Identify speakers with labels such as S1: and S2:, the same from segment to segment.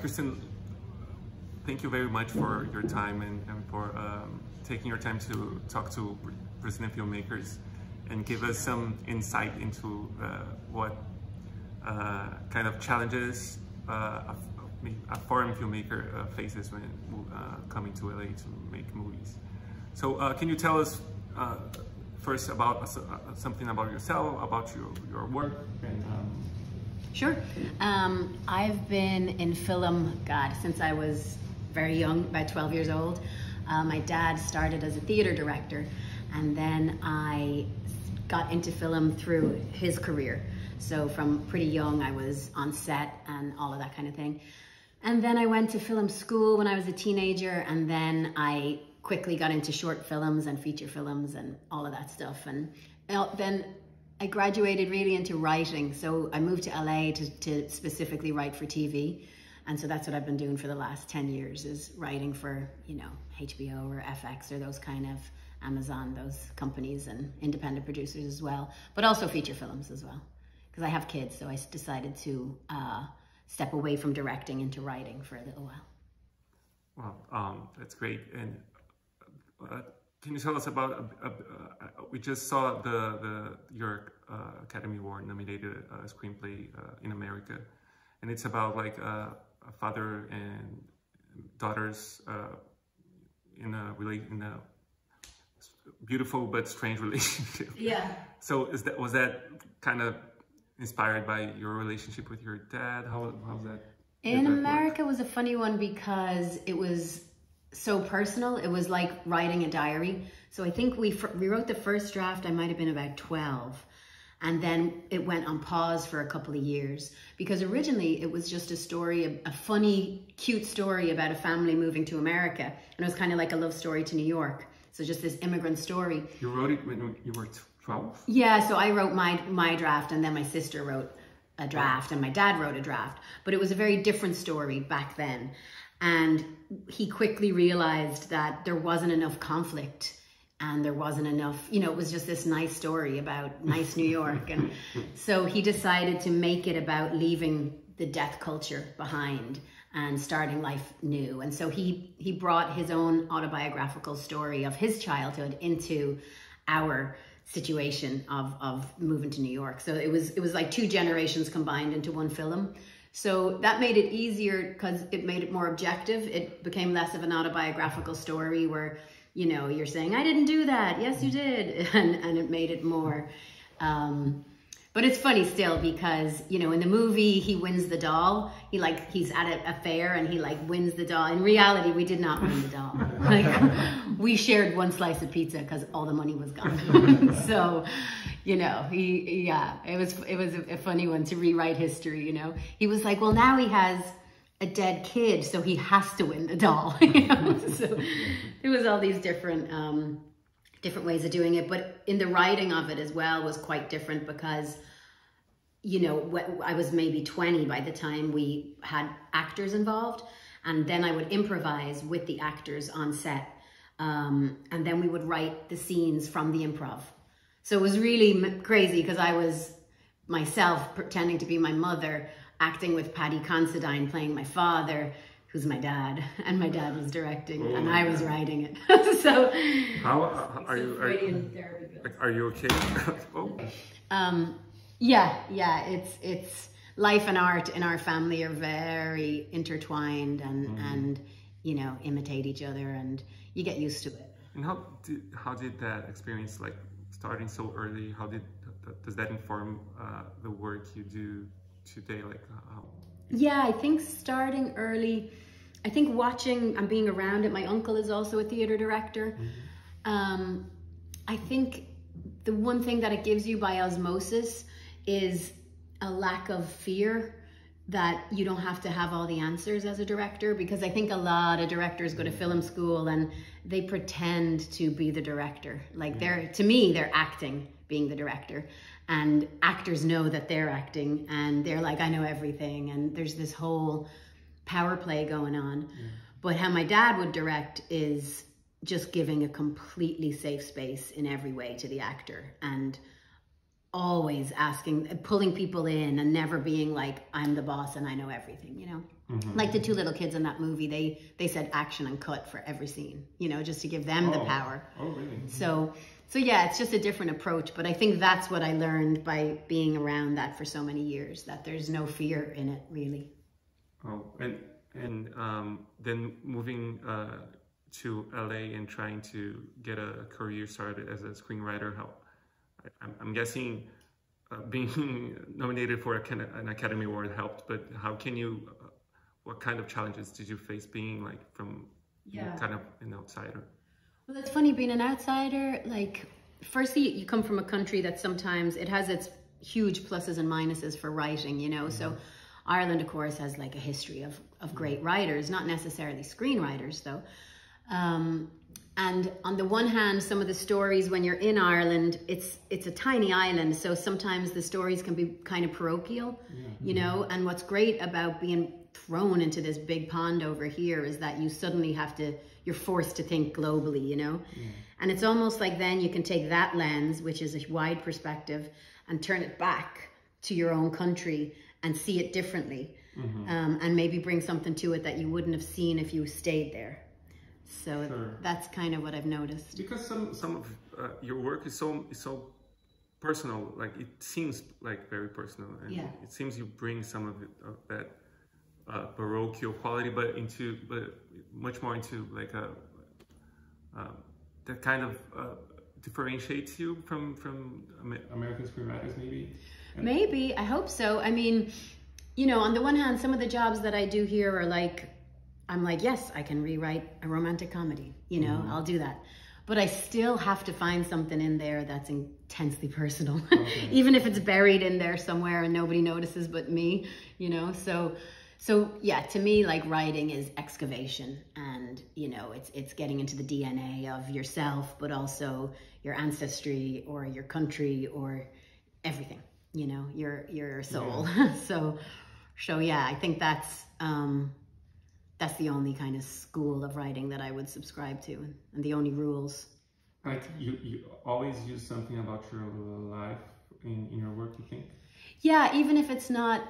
S1: Kirsten, thank you very much for your time and for taking your time to talk to resident filmmakers and give us some insight into what kind of challenges a foreign filmmaker faces when coming to LA to make movies. So can you tell us first about something about yourself, about your work? And,
S2: Sure. I've been in film, God, since I was very young, about 12 years old. My dad started as a theater director, and then I got into film through his career. So from pretty young, I was on set and all of that kind of thing. And then I went to film school when I was a teenager, and then I quickly got into short films and feature films and all of that stuff. And then I graduated really into writing. So I moved to LA to specifically write for TV. And so that's what I've been doing for the last 10 years, is writing for, you know, HBO or FX or those kind of Amazon, those companies, and independent producers as well, but also feature films as well. Because I have kids, so I decided to step away from directing into writing for a little while.
S1: Wow, that's great. And can you tell us about, we just saw your Academy Award nominated screenplay in America, and it's about like a father and daughters in a beautiful but strange relationship. Yeah. So was that kind of inspired by your relationship with your dad? How's that?
S2: In America was a funny one because it was so personal. It was like writing a diary. So I think we wrote the first draft, I might have been about 12. And then it went on pause for a couple of years because originally it was just a story, a funny, cute story about a family moving to America. And it was kind of like a love story to New York. So just this immigrant story.
S1: You wrote it when you were 12?
S2: Yeah, so I wrote my draft, and then my sister wrote a draft, and my dad wrote a draft. But it was a very different story back then. And he quickly realized that there wasn't enough conflict and there wasn't enough, you know, it was just this nice story about nice New York. And so he decided to make it about leaving the death culture behind and starting life new. And so he brought his own autobiographical story of his childhood into our situation of moving to New York. So it was like 2 generations combined into one film. So that made it easier because it made it more objective. It became less of an autobiographical story where, you know, you're saying, I didn't do that. Yes, you did. And it made it more, but it's funny still because, you know, in the movie, he wins the doll. He's at a fair and he like wins the doll. In reality, we did not win the doll. Like we shared one slice of pizza because all the money was gone. So, you know, it was a funny one to rewrite history, you know. He was like, well, now he has a dead kid, so he has to win the doll. You know? So there was all these different ways of doing it, but in the writing of it as well was quite different because, you know, I was maybe 20 by the time we had actors involved, and then I would improvise with the actors on set, and then we would write the scenes from the improv. So it was really crazy because I was myself pretending to be my mother, acting with Paddy Considine playing my father, who's my dad, and my dad was directing, and I was writing it. So,
S1: are you okay? Oh.
S2: Yeah. It's life and art in our family are very intertwined, and you know, imitate each other, and you get used to it.
S1: And how did that experience, like starting so early, does that inform the work you do today? Like how?
S2: Yeah, I think starting early, I think watching and being around it. My uncle is also a theater director. I think the one thing that it gives you by osmosis is a lack of fear that you don't have to have all the answers as a director, because I think a lot of directors go to film school and they pretend to be the director. Like to me, they're acting being the director, and actors know that they're acting and they're like, I know everything. And there's this whole power play going on. But how my dad would direct is just giving a completely safe space in every way to the actor. And always asking, pulling people in and never being like, I'm the boss and I know everything, you know? Like the two little kids in that movie, they said action and cut for every scene, you know, just to give them the power.
S1: Oh, really?
S2: So yeah, it's just a different approach. But I think that's what I learned by being around that for so many years, that there's no fear in it, really.
S1: Oh, and then moving to LA and trying to get a career started as a screenwriter, I'm guessing being nominated for an Academy Award helped, but how can you, what kind of challenges did you face being like from kind of an outsider?
S2: Well, it's funny being an outsider. Like, firstly, you come from a country that sometimes it has its huge pluses and minuses for writing, you know. So Ireland, of course, has like a history of great writers, not necessarily screenwriters, though. And on the one hand, some of the stories when you're in Ireland, it's a tiny island, so sometimes the stories can be kind of parochial, you know. And what's great about being thrown into this big pond over here is that you suddenly you're forced to think globally, you know. And it's almost like then you can take that lens, which is a wide perspective, and turn it back to your own country and see it differently, and maybe bring something to it that you wouldn't have seen if you stayed there. So that's kind of what I've noticed.
S1: Because some of your work is so personal, like it seems like very personal, and it seems you bring some of that parochial quality, but much more into like that kind of differentiates you from American screenwriters, maybe.
S2: Maybe, I hope so. I mean, you know, on the one hand, some of the jobs that I do here are like, I'm like, yes, I can rewrite a romantic comedy, you know, I'll do that. But I still have to find something in there that's intensely personal, even if it's buried in there somewhere and nobody notices but me, you know. So yeah, to me, like writing is excavation, and you know, it's getting into the DNA of yourself, but also your ancestry or your country or everything, you know, your soul. So yeah, I think that's the only kind of school of writing that I would subscribe to, and the only rules.
S1: Like you always use something about your life in your work, you think?
S2: Yeah, even if it's not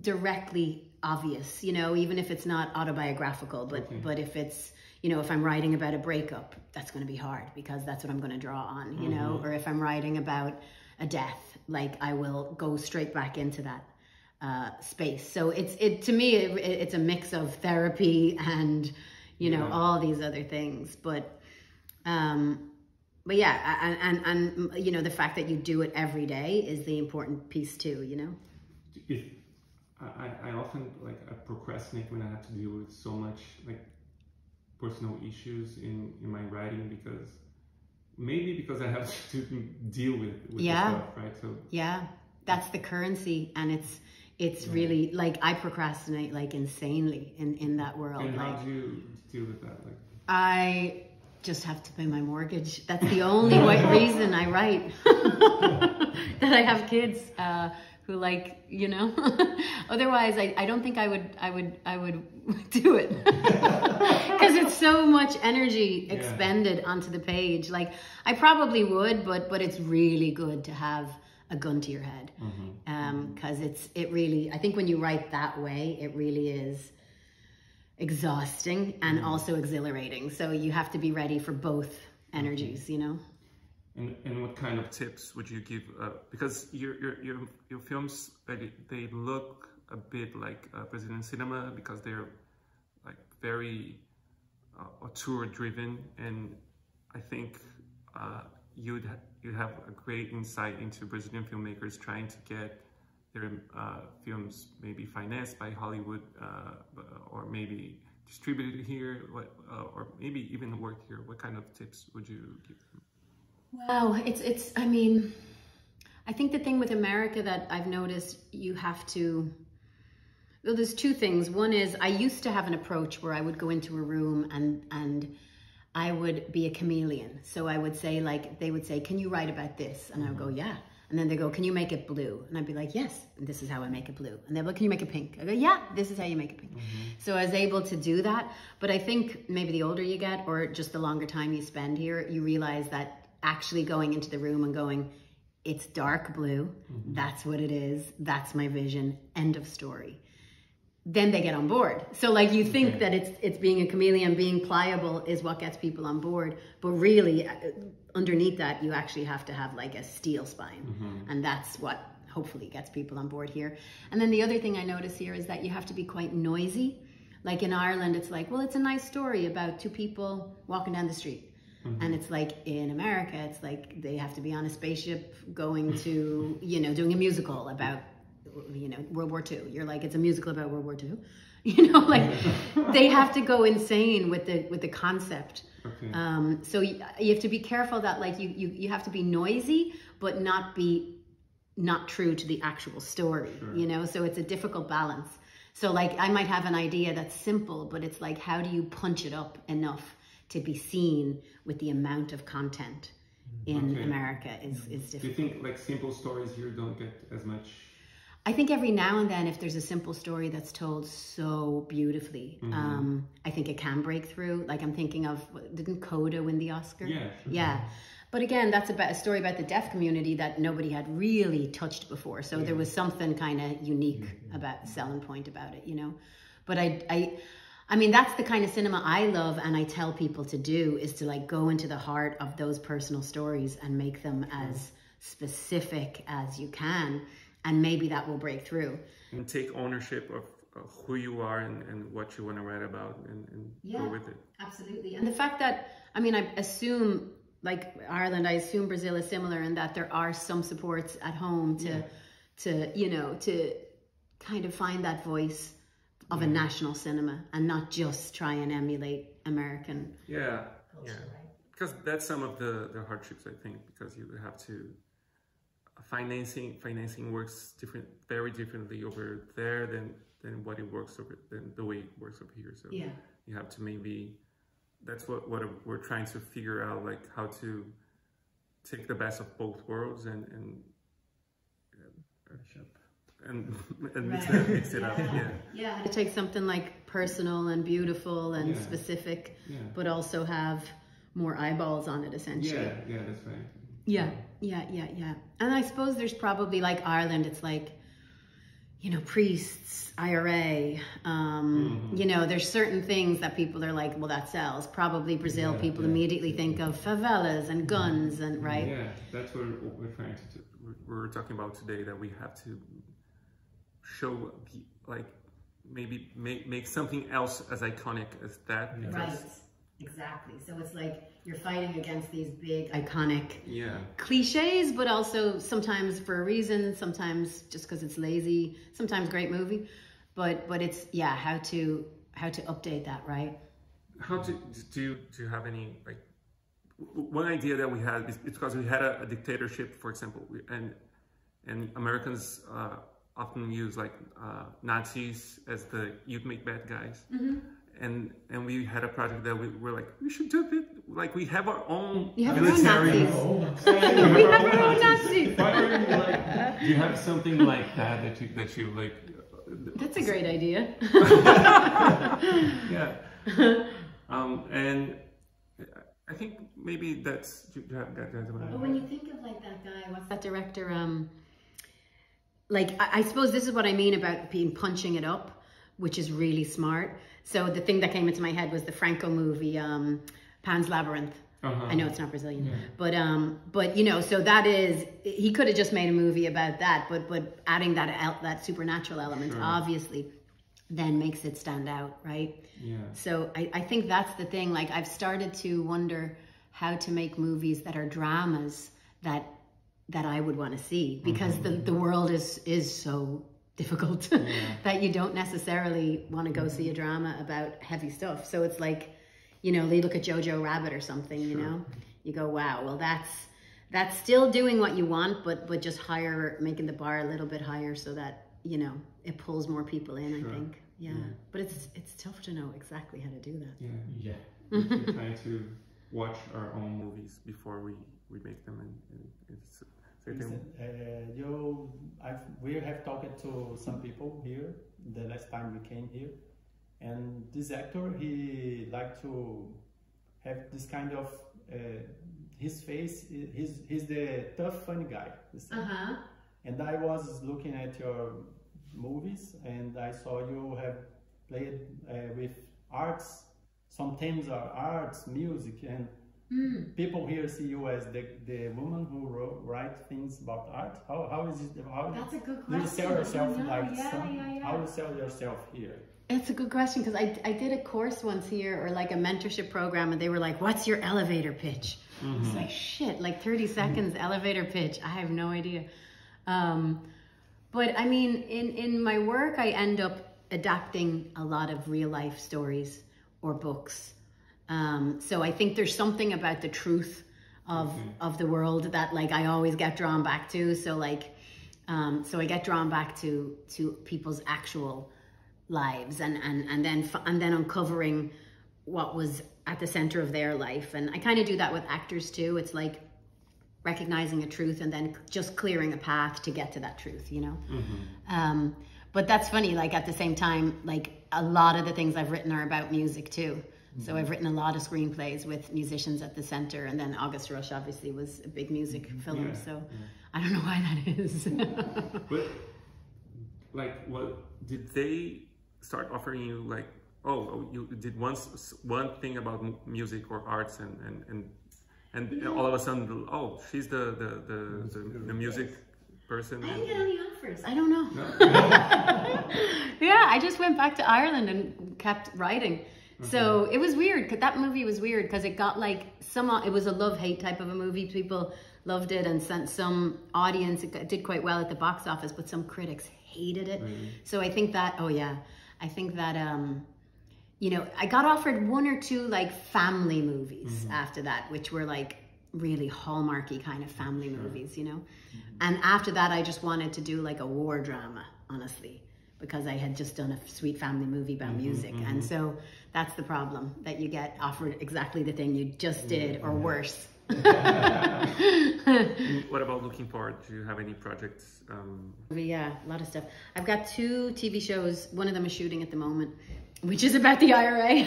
S2: directly obvious, you know, even if it's not autobiographical, but if it's, you know, if I'm writing about a breakup, that's going to be hard because that's what I'm going to draw on, you know, or if I'm writing about a death, like I will go straight back into that space. So to me, it's a mix of therapy and, you know, all these other things, but yeah, and you know, the fact that you do it every day is the important piece too, you know.
S1: I often I procrastinate when I have to deal with so much like personal issues in my writing, because I have to deal with the stuff, right? So yeah,
S2: that's the currency, and it's really like I procrastinate like insanely in that world.
S1: And how do you deal with that? Like,
S2: I just have to pay my mortgage. That's the only reason I write. That I have kids who like, you know. Otherwise, I don't think I would do it because it's so much energy expended onto the page. Like I probably would, but it's really good to have a gun to your head, because it really, I think when you write that way, it really is exhausting and also exhilarating. So you have to be ready for both energies, you know.
S1: And what kind of tips would you give? Because your films, they look a bit like Brazilian cinema because they're like very auteur driven, and I think you'd have a great insight into Brazilian filmmakers trying to get their films maybe financed by Hollywood, or maybe distributed here, or maybe even work here. What kind of tips would you give them?
S2: Wow, I mean, I think the thing with America that I've noticed, you have to, well, there's two things. One is I used to have an approach where I would go into a room and I would be a chameleon. So I would say, like, they would say, can you write about this? And I would go, yeah. And then they go, can you make it blue? And I'd be like, yes, and this is how I make it blue. And they're like, can you make it pink? I go, yeah, this is how you make it pink. So I was able to do that. But I think maybe the older you get, or just the longer time you spend here, you realize that actually going into the room and going, it's dark blue. That's what it is. That's my vision. End of story. Then they get on board. So like you think that it's being a chameleon, being pliable is what gets people on board. But really underneath that, you actually have to have like a steel spine. And that's what hopefully gets people on board here. And then the other thing I notice here is that you have to be quite noisy. Like in Ireland, it's like, well, it's a nice story about two people walking down the street. And it's like in America, it's like they have to be on a spaceship going to, you know, doing a musical about, you know, World War II. You're like, it's a musical about World War II. You know, like they have to go insane with the concept. So you have to be careful that like you have to be noisy, but not true to the actual story, you know? So it's a difficult balance. So like I might have an idea that's simple, but it's like, how do you punch it up enough to be seen with the amount of content in America is difficult.
S1: Do you think like simple stories here don't get as much?
S2: I think every now and then if there's a simple story that's told so beautifully, I think it can break through. Like I'm thinking of, didn't Coda win the Oscar? Yeah. But again, that's about a story about the deaf community that nobody had really touched before. So there was something kind of unique about selling point about it, you know? But I mean, that's the kind of cinema I love and I tell people to do is to like go into the heart of those personal stories and make them as specific as you can. And maybe that will break through. And
S1: take ownership of who you are and what you want to write about and go with it.
S2: Absolutely. And the fact that, I mean, I assume like Ireland, I assume Brazil is similar in that there are some supports at home to you know, to kind of find that voice of a national cinema and not just try and emulate American culture, right?
S1: Because that's some of the hardships, I think, because you have to financing works very differently over there than what it works over than the way it works over here. So you have to maybe that's what we're trying to figure out, like how to take the best of both worlds and mix it up.
S2: To take something like personal and beautiful and specific, but also have more eyeballs on it essentially.
S1: Yeah, that's right.
S2: Yeah. And I suppose there's probably like Ireland, it's like, you know, priests, IRA, you know, there's certain things that people are like, well, that sells. Probably Brazil, people immediately think of favelas and guns and right.
S1: Yeah, that's what we're trying to do. We're talking about today, that we have to show, like, maybe make something else as iconic as that.
S2: Right, exactly. So it's like you're fighting against these big iconic cliches, but also sometimes for a reason, sometimes just because it's lazy, sometimes great movie, but it's how to update that, right?
S1: How do you have any, like, one idea that we had is because we had a dictatorship, for example, and Americans often use like Nazis as the ultimate bad guys. And we had a project that we were like, we should do it. Like we have our own military.
S2: We have our own Nazis.
S1: Do you have something like that you like?
S2: That's a great idea.
S1: And I think maybe that's.
S2: When you think of like that guy, what's that director? Like I suppose this is what I mean about punching it up, which is really smart. So the thing that came into my head was the Franco movie, Pan's Labyrinth. I know it's not Brazilian, but you know, so that is, he could have just made a movie about that, but adding that supernatural element obviously then makes it stand out, right? So I think that's the thing. Like I've started to wonder how to make movies that are dramas that I would want to see, because the world is so difficult that you don't necessarily want to go see a drama about heavy stuff. So it's like, you know, they look at Jojo Rabbit or something, you know, you go, wow, well that's still doing what you want, but just making the bar a little bit higher so that, you know, it pulls more people in, I think. But it's tough to know exactly how to do that.
S1: We're trying to watch our own movies before we make them, and it's
S3: we have talked to some people here the last time we came here, and this actor, he liked to have this kind of his face, he's the tough, funny guy. And I was looking at your movies, and I saw you have played with arts. Some themes are arts, music, and people here see you as the woman who write things about art. How is it?
S2: That's a good question.
S3: Do you sell yourself how do you sell yourself here?
S2: It's a good question, because I did a course once here, or like a mentorship program, and they were like, what's your elevator pitch? It's like, shit, like 30 seconds elevator pitch. I have no idea. But I mean, in my work, I end up adapting a lot of real life stories or books. So I think there's something about the truth of the world that like I always get drawn back to. So like, so I get drawn back to people's actual lives and then uncovering what was at the center of their life. And I kind of do that with actors too. It's like recognizing a truth and then just clearing a path to get to that truth, you know? But that's funny, like at the same time, like a lot of the things I've written are about music too. So I've written a lot of screenplays with musicians at the center, and then August Rush obviously was a big music film. So I don't know why that is.
S1: But like, what did they start offering you? Like, oh, you did one thing about music or arts, and all of a sudden, oh, she's the music person.
S2: I didn't get any offers. I don't know. Yeah, I just went back to Ireland and kept writing. So it was weird, because that movie was weird, because it got like it was a love-hate type of a movie. People loved it, and some audience, it did quite well at the box office, but some critics hated it. So I think that, you know, I got offered one or two like family movies after that, which were like really hallmarky kind of family movies, you know. And after that, I just wanted to do like a war drama, honestly, because I had just done a sweet family movie about music. And so that's the problem, that you get offered exactly the thing you just did, or worse.
S1: What about looking forward? Do you have any projects?
S2: Yeah, a lot of stuff. I've got 2 TV shows. One of them is shooting at the moment, which is about the IRA.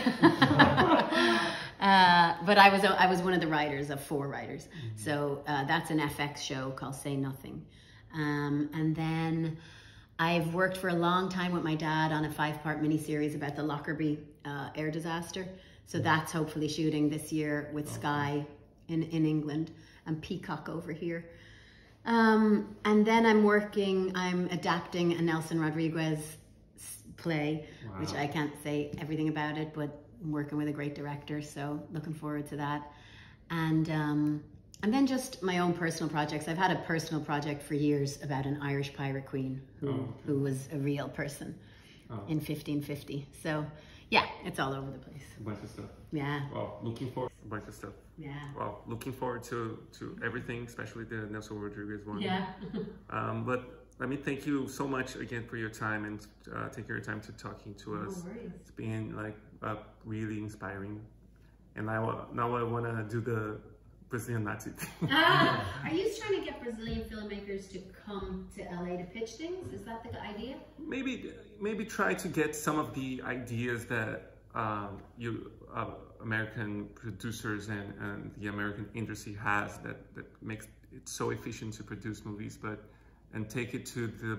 S2: But I was one of the writers of 4 writers. So that's an FX show called Say Nothing. And then I've worked for a long time with my dad on a 5-part miniseries about the Lockerbie air disaster. So that's hopefully shooting this year with Sky in England and Peacock over here. And then I'm adapting a Nelson Rodriguez play, which I can't say everything about it, but I'm working with a great director, so looking forward to that. And then just my own personal projects. I've had a personal project for years about an Irish pirate queen who was a real person in 1550. So yeah, it's all over the place.
S1: A bunch of stuff.
S2: Yeah.
S1: Well, looking forward a bunch of stuff.
S2: Yeah.
S1: Well, looking forward to everything, especially the Nelson Rodriguez one.
S2: Yeah.
S1: But let me thank you so much again for your time and taking your time to talking to us.
S2: No worries.
S1: It's been like really inspiring. And now I want to do the Brazilian Nazi thing.
S2: Are you trying to get Brazilian filmmakers to come to LA to pitch things? Is that the idea? Maybe try to get some of the ideas that American producers and the American industry has that makes it so efficient to produce movies, and take it to to a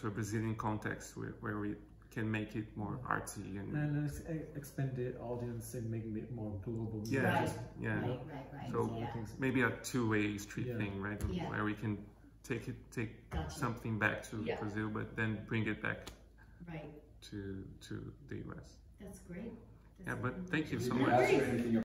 S2: Brazilian context where we can make it more artsy and
S4: expand the audience and making it more global.
S1: Yeah,
S2: Right.
S1: So maybe a two-way street thing, right?
S2: Yeah.
S1: Where we can take something back to Brazil, but then bring it back to the US.
S2: That's great.
S1: But thank you so much.